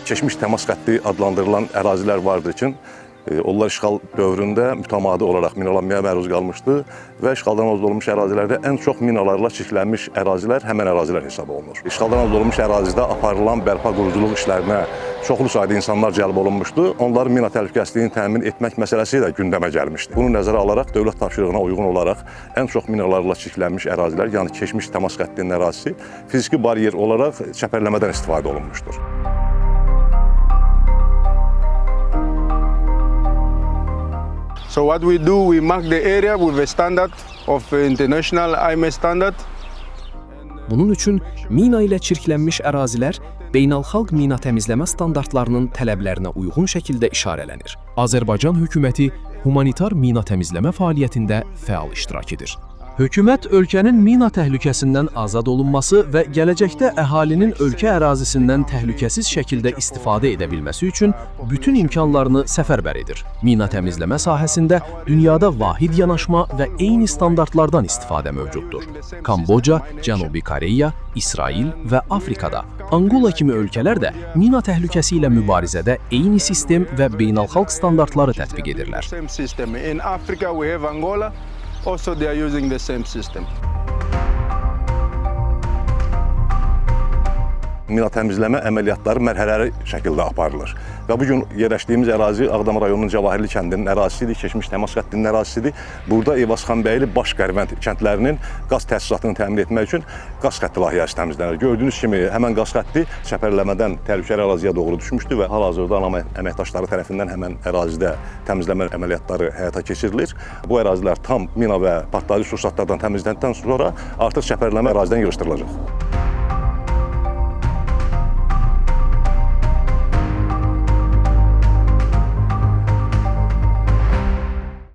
keçmiş təmas xətti adlandırılan ərazilər vardır ki, onlar işğal dövründə mütəmadi olaraq minalanmaya məruz qalmışdı və işğaldan azad olunmuş ərazilərdə ən çox minalarla çirklənmiş ərazilər həmən ərazilər hesab olunur. İşğaldan azad olunmuş ərazidə aparılan bərpa quruculuq işlərinə çoxlu sayda insanlar cəlb olunmuşdu. Onların mina təhlükəsizliyini təmin etmək məsələsi də gündəmə gəlmişdi. Bunu nəzərə alaraq dövlət tapşırığına uyğun olaraq ən çox minalarla çirklənmiş ərazilər, yəni keçmiş təmas xəttinin ərazisi fiziki baryer olaraq çəpərləmədən istifadə olunmuşdur. So what we do, we mark the area with a standard of international IMA standard. Bunun üçün mina ilə çirklənmiş ərazilər beynəlxalq mina təmizləmə standartlarının tələblərinə uyğun şəkildə işarələnir. Azərbaycan hökuməti humanitar mina təmizləmə fəaliyyətində fəal iştirak edir. Hökumət ölkənin mina təhlükəsindən azad olunması və gələcəkdə əhalinin ölkə ərazisindən təhlükəsiz şəkildə istifadə edə bilməsi üçün bütün imkanlarını səfərbər edir. Mina təmizləmə sahəsində dünyada vahid yanaşma və eyni standartlardan istifadə mövcuddur. Kamboca, Cənubi Koreya, İsrail və Afrikada, Angola kimi ölkələr də mina təhlükəsi ilə mübarizədə eyni sistem və beynəlxalq standartları tətbiq edirlər. In Africa we have Angola. Also, they are using the same system. Mina təmizləmə əməliyyatları mərhələli şəkildə aparılır. Və bugün yerləşdiyimiz ərazi Ağdam rayonunun Cəvahirli kəndinin ərazisidir, keçmiş təmas xəttinin ərazisidir. Burada Eyvazxanbəyli, Başqərvənd kəndlərinin qaz təsisatını təmin etmək üçün qaz xətti layihəsi təmizlənir. Gördüyünüz kimi həmən qaz xətti çəpərləmədən təhlükəli əraziyə doğru düşmüşdü və hal-hazırda ANAM əməkdaşları tərəfindən həmən ərazidə təmizləmə əməliyyatları həyata keçirilir. Bu ərazilər tam mina və partlayıcı sursatlardan təmizləndikdən sonra artıq çəpərləmə ərazidən yığışdırılacaq.